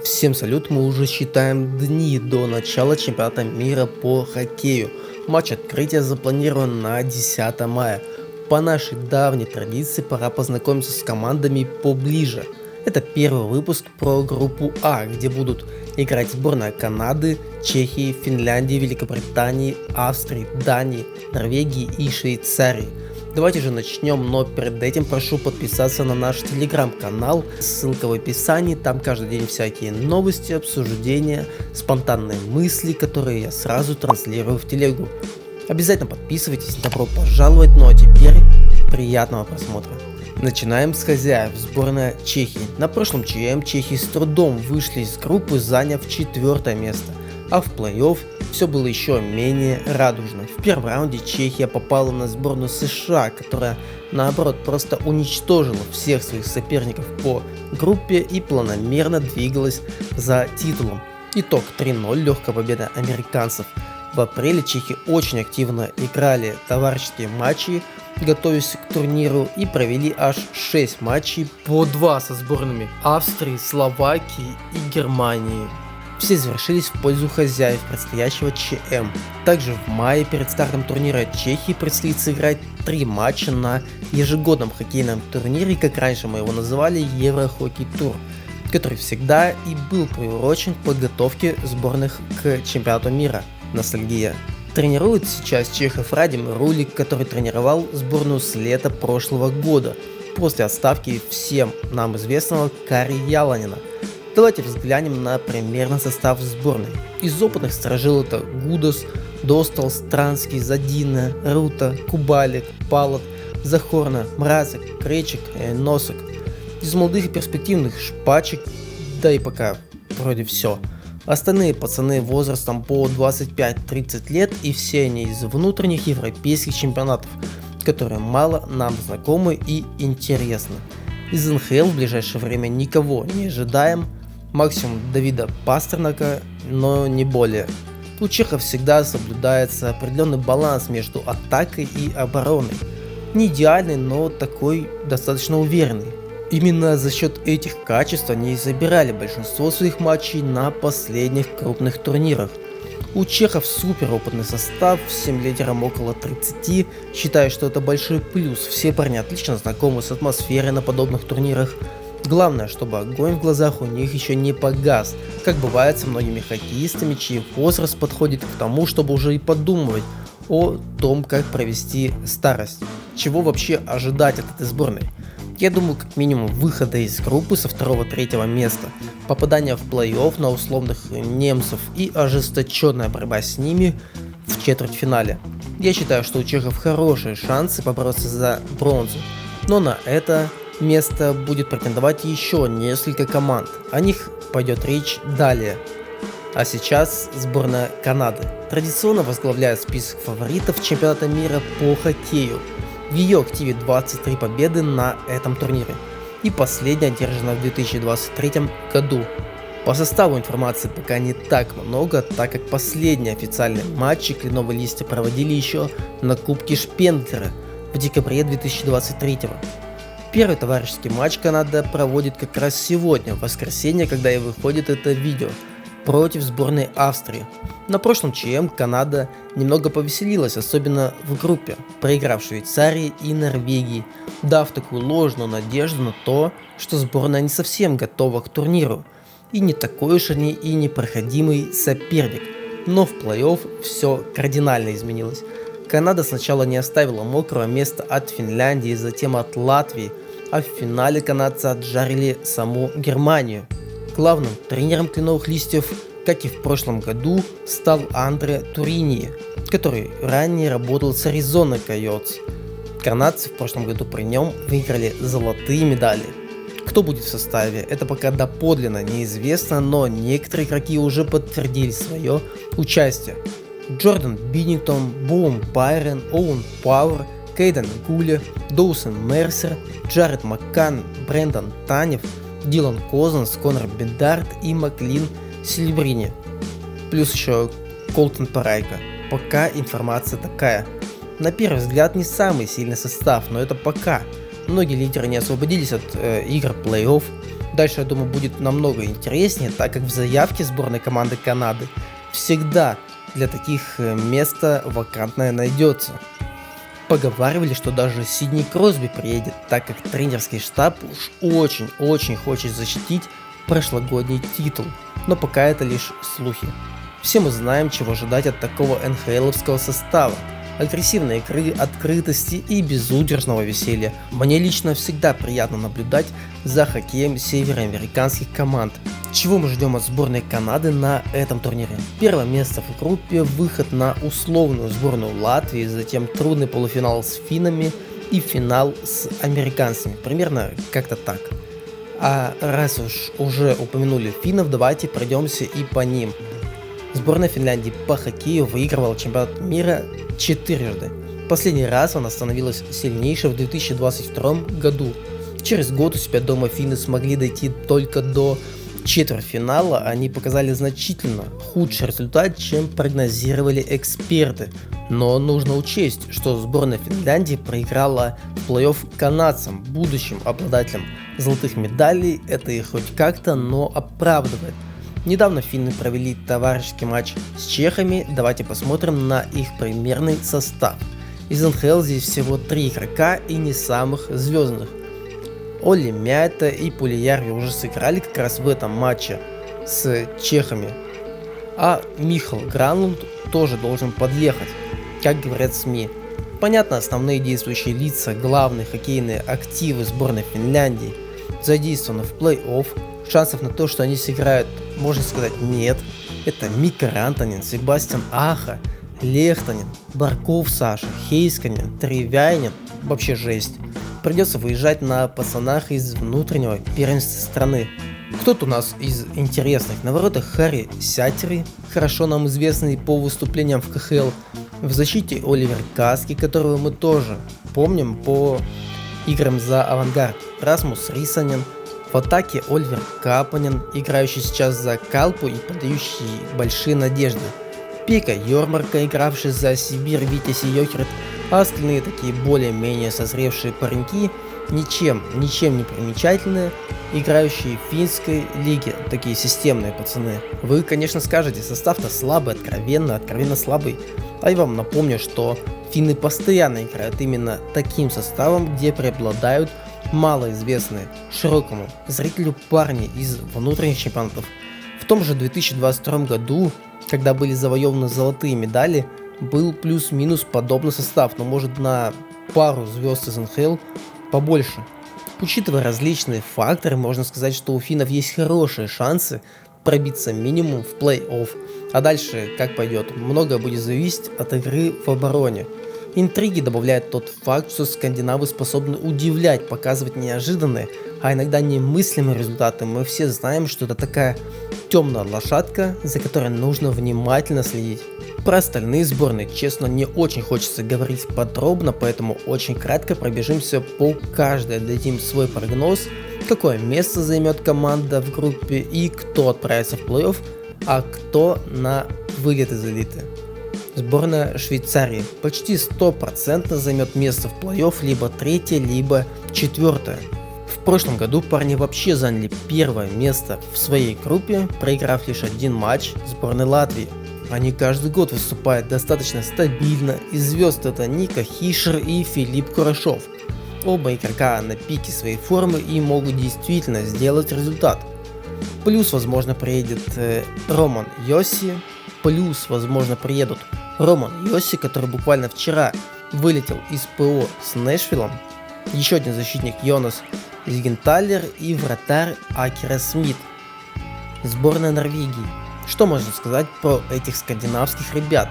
Всем салют, мы уже считаем дни до начала чемпионата мира по хоккею. Матч открытия запланирован на 10 мая. По нашей давней традиции пора познакомиться с командами поближе. Это первый выпуск про группу А, где будут играть сборная Канады, Чехии, Финляндии, Великобритании, Австрии, Дании, Норвегии и Швейцарии. Давайте же начнем, но перед этим прошу подписаться на наш телеграм-канал, ссылка в описании, там каждый день всякие новости, обсуждения, спонтанные мысли, которые я сразу транслирую в телегу. Обязательно подписывайтесь, добро пожаловать, ну а теперь приятного просмотра. Начинаем с хозяев, сборная Чехии. На прошлом ЧМ чехи с трудом вышли из группы, заняв 4 место, а в плей-офф все было еще менее радужно. В первом раунде Чехия попала на сборную США, которая наоборот просто уничтожила всех своих соперников по группе и планомерно двигалась за титулом. Итог 3-0, легкая победа американцев. В апреле чехи очень активно играли товарищеские матчи, готовясь к турниру, и провели аж 6 матчей, по 2 со сборными Австрии, Словакии и Германии. Все завершились в пользу хозяев предстоящего ЧМ. Также в мае перед стартом турнира Чехии предстоит сыграть 3 матча на ежегодном хоккейном турнире, как раньше мы его называли, Еврохоккей Тур, который всегда и был приурочен к подготовке сборных к чемпионату мира. Ностальгия. Тренирует сейчас чехов Радим Рулик, который тренировал сборную с лета прошлого года, после отставки всем нам известного Кари Яланина. Давайте взглянем на примерный состав сборной. Из опытных сторожил это Гудос, Достал, Странский, Задина, Рута, Кубалик, Палат, Захорна, Мразик, Кречик и Носок. Из молодых и перспективных Шпачек, да и пока вроде все. Остальные пацаны возрастом по 25-30 лет, и все они из внутренних европейских чемпионатов, которые мало нам знакомы и интересны. Из НХЛ в ближайшее время никого не ожидаем, максимум Давида Пастернака, но не более. У чехов всегда соблюдается определенный баланс между атакой и обороной. Не идеальный, но такой достаточно уверенный. Именно за счет этих качеств они забирали большинство своих матчей на последних крупных турнирах. У чехов супер опытный состав, всем лидерам около 30, считаю, что это большой плюс, все парни отлично знакомы с атмосферой на подобных турнирах. Главное, чтобы огонь в глазах у них еще не погас, как бывает со многими хоккеистами, чей возраст подходит к тому, чтобы уже и подумывать о том, как провести старость. Чего вообще ожидать от этой сборной? Я думаю, как минимум выхода из группы со 2-3 места, попадание в плей-офф на условных немцев и ожесточенная борьба с ними в четвертьфинале. Я считаю, что у чехов хорошие шансы побороться за бронзу, но на это место будет претендовать еще несколько команд. О них пойдет речь далее. А сейчас сборная Канады традиционно возглавляет список фаворитов чемпионата мира по хоккею. В ее активе 23 победы на этом турнире, и последняя одержана в 2023 году. По составу информации пока не так много, так как последние официальные матчи кленовые листья проводили еще на Кубке Шпенглера в декабре 2023. Первый товарищеский матч Канада проводит как раз сегодня, в воскресенье, когда и выходит это видео, против сборной Австрии. На прошлом ЧМ Канада немного повеселилась, особенно в группе, проиграв Швейцарии и Норвегии, дав такую ложную надежду на то, что сборная не совсем готова к турниру, и не такой уж они и непроходимый соперник. Но в плей-офф все кардинально изменилось. Канада сначала не оставила мокрого места от Финляндии, затем от Латвии, а в финале канадцы отжарили саму Германию. Главным тренером кленовых листьев, как и в прошлом году, стал Андре Турини, который ранее работал с Аризона Койотс. Канадцы в прошлом году при нем выиграли золотые медали. Кто будет в составе, это пока доподлинно неизвестно, но некоторые игроки уже подтвердили свое участие. Джордан Биннингтон, Боум Байрон, Оуэн Пауэр, Кейден Гуля, Доусон Мерсер, Джаред Маккан, Брэндон Танев, Дилан Козенс, Конор Бедард и Маклин Сильбрини. Плюс еще Колтон Парайка. Пока информация такая. На первый взгляд не самый сильный состав, но это пока. Многие лидеры не освободились от игр плей-офф. Дальше, я думаю, будет намного интереснее, так как в заявке сборной команды Канады всегда для таких место вакантное найдется. Поговаривали, что даже Сидни Кросби приедет, так как тренерский штаб уж очень хочет защитить прошлогодний титул, но пока это лишь слухи. Все мы знаем, чего ожидать от такого НХЛовского состава. Агрессивной игры, открытости и безудержного веселья. Мне лично всегда приятно наблюдать за хоккеем североамериканских команд. Чего мы ждем от сборной Канады на этом турнире? Первое место в группе, выход на условную сборную Латвии, затем трудный полуфинал с финнами и финал с американцами. Примерно как-то так. А раз уж уже упомянули финнов, давайте пройдемся и по ним. Сборная Финляндии по хоккею выигрывала чемпионат мира 4 раза. Последний раз она становилась сильнейшей в 2022 году. Через год у себя дома финны смогли дойти только до четвертьфинала. Они показали значительно худший результат, чем прогнозировали эксперты. Но нужно учесть, что сборная Финляндии проиграла в плей-офф канадцам, будущим обладателям золотых медалей. Это их хоть как-то, но оправдывает. Недавно финны провели товарищеский матч с чехами, давайте посмотрим на их примерный состав. Из НХЛ здесь всего 3 игрока и не самых звездных. Олли Мята и Пулиярви уже сыграли как раз в этом матче с чехами. А Михал Гранлунд тоже должен подъехать, как говорят СМИ. Понятно, основные действующие лица, главные хоккейные активы сборной Финляндии задействованы в плей-офф. Шансов на то, что они сыграют, можно сказать, нет. Это Микка Рантанен, Себастьян Аха, Лехтонен, Барков Саша, Хейсканен, Тревяйнен. Вообще жесть. Придется выезжать на пацанах из внутреннего первенства страны. Кто-то у нас из интересных. На воротах Харри Сятери, хорошо нам известный по выступлениям в КХЛ. В защите Оливер Каски, которого мы тоже помним по играм за Авангард. Расмус Рисанен. В атаке Оливер Капанен, играющий сейчас за Калпу и подающий большие надежды. Пека Йормарка, игравший за Сибирь, Витязь и Йокерт, а остальные такие более-менее созревшие пареньки, ничем не примечательные, играющие в финской лиге, такие системные пацаны. Вы, конечно, скажете, состав-то слабый, откровенно слабый. А я вам напомню, что финны постоянно играют именно таким составом, где преобладают малоизвестные широкому зрителю парни из внутренних чемпионатов. В том же 2022 году, когда были завоеваны золотые медали, был плюс-минус подобный состав, но может на пару звезд из НХЛ побольше. Учитывая различные факторы, можно сказать, что у финнов есть хорошие шансы пробиться минимум в плей-офф. А дальше как пойдет, многое будет зависеть от игры в обороне. Интриги добавляет тот факт, что скандинавы способны удивлять, показывать неожиданные, а иногда немыслимые результаты. Мы все знаем, что это такая темная лошадка, за которой нужно внимательно следить. Про остальные сборные, честно, не очень хочется говорить подробно, поэтому очень кратко пробежимся по каждой, дадим свой прогноз, какое место займет команда в группе и кто отправится в плей-офф, а кто на вылет из элиты. Сборная Швейцарии почти 100% займет место в плей-офф либо 3, либо 4. В прошлом году парни вообще заняли 1 место в своей группе, проиграв лишь 1 матч сборной Латвии. Они каждый год выступают достаточно стабильно, и звезд это Ника Хишер и Филипп Курашов. Оба игрока на пике своей формы и могут действительно сделать результат. Плюс, возможно, приедет Роман Йоси, который буквально вчера вылетел из ПО с Нэшвиллом, еще один защитник Йонас Зигенталер и вратарь Акера Смит. Сборная Норвегии. Что можно сказать про этих скандинавских ребят?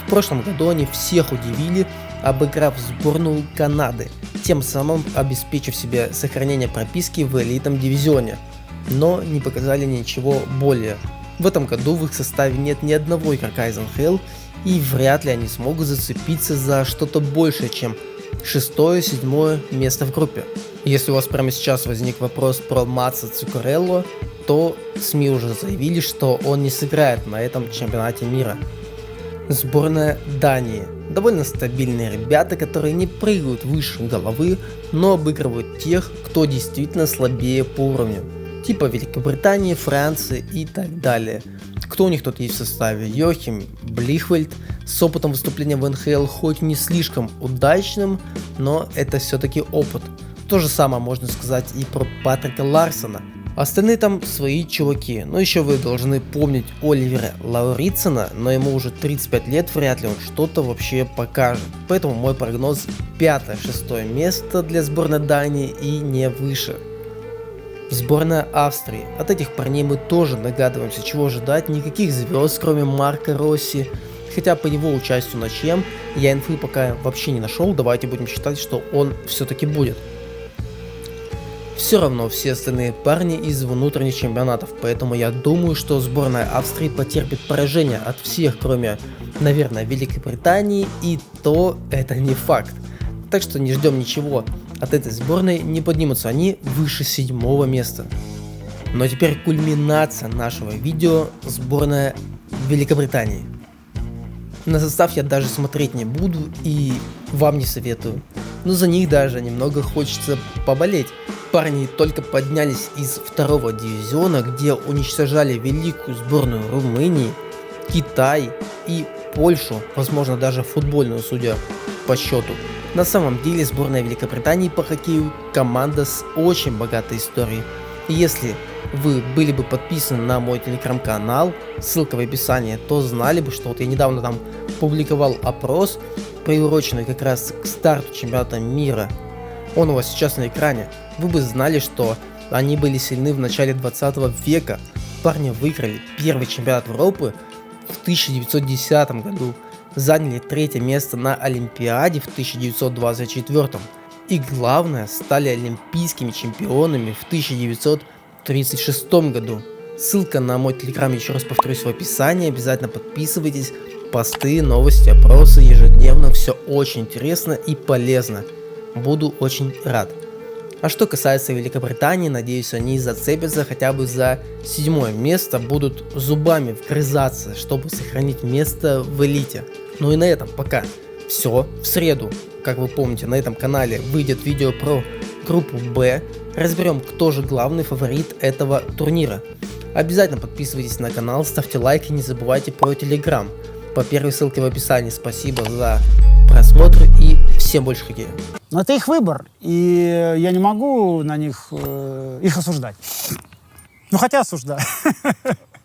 В прошлом году они всех удивили, обыграв сборную Канады, тем самым обеспечив себе сохранение прописки в элитном дивизионе, но не показали ничего более. В этом году в их составе нет ни одного игрока из НХЛ, и вряд ли они смогут зацепиться за что-то большее, чем 6-7 место в группе. Если у вас прямо сейчас возник вопрос про Матса Цуккарелло, то СМИ уже заявили, что он не сыграет на этом чемпионате мира. Сборная Дании. Довольно стабильные ребята, которые не прыгают выше головы, но обыгрывают тех, кто действительно слабее по уровню. типа Великобритании, Франции и так далее. Кто у них тут есть в составе? Йохим Блихвельд с опытом выступления в НХЛ, хоть не слишком удачным, но это все-таки опыт. То же самое можно сказать и про Патрика Ларсона. Остальные там свои чуваки. Но еще вы должны помнить Оливера Лауритсона, но ему уже 35 лет, вряд ли он что-то вообще покажет. Поэтому мой прогноз 5-6 место для сборной Дании и не выше. Сборная Австрии. От этих парней мы тоже догадываемся, чего ожидать. Никаких звезд, кроме Марка Росси. Хотя по его участию на ЧМ я инфы пока вообще не нашел. Давайте будем считать, что он все-таки будет. Все равно все остальные парни из внутренних чемпионатов, поэтому я думаю, что сборная Австрии потерпит поражение от всех, кроме, наверное, Великобритании, и то это не факт. Так что не ждем ничего от этой сборной, не поднимутся они выше 7 места. Но теперь кульминация нашего видео — сборная Великобритании. На состав я даже смотреть не буду и вам не советую, но за них даже немного хочется поболеть. Парни только поднялись из 2-го дивизиона, где уничтожали великую сборную Румынии, Китай и Польшу, возможно даже футбольную, судя по счету. На самом деле сборная Великобритании по хоккею команда с очень богатой историей. И если вы были бы подписаны на мой телеграм-канал, ссылка в описании, то знали бы, что вот я недавно там публиковал опрос, приуроченный как раз к старту чемпионата мира. Он у вас сейчас на экране. Вы бы знали, что они были сильны в начале 20 века. Парни выиграли первый чемпионат Европы в 1910 году, заняли 3-е место на Олимпиаде в 1924 и, главное, стали олимпийскими чемпионами в 1936 году. Ссылка на мой телеграм, еще раз повторюсь, в описании. Обязательно подписывайтесь. Посты, новости, опросы ежедневно. Все очень интересно и полезно. Буду очень рад. А что касается Великобритании, надеюсь, они зацепятся хотя бы за 7 место, будут зубами вгрызаться, чтобы сохранить место в элите. Ну и на этом пока все. В среду, как вы помните, на этом канале выйдет видео про группу Б. Разберем, кто же главный фаворит этого турнира. Обязательно подписывайтесь на канал, ставьте лайк и не забывайте про Телеграм. По первой ссылке в описании. Спасибо за просмотр и всем больше хоккея. Но это их выбор, и я не могу на них их осуждать. Ну хотя осуждаю.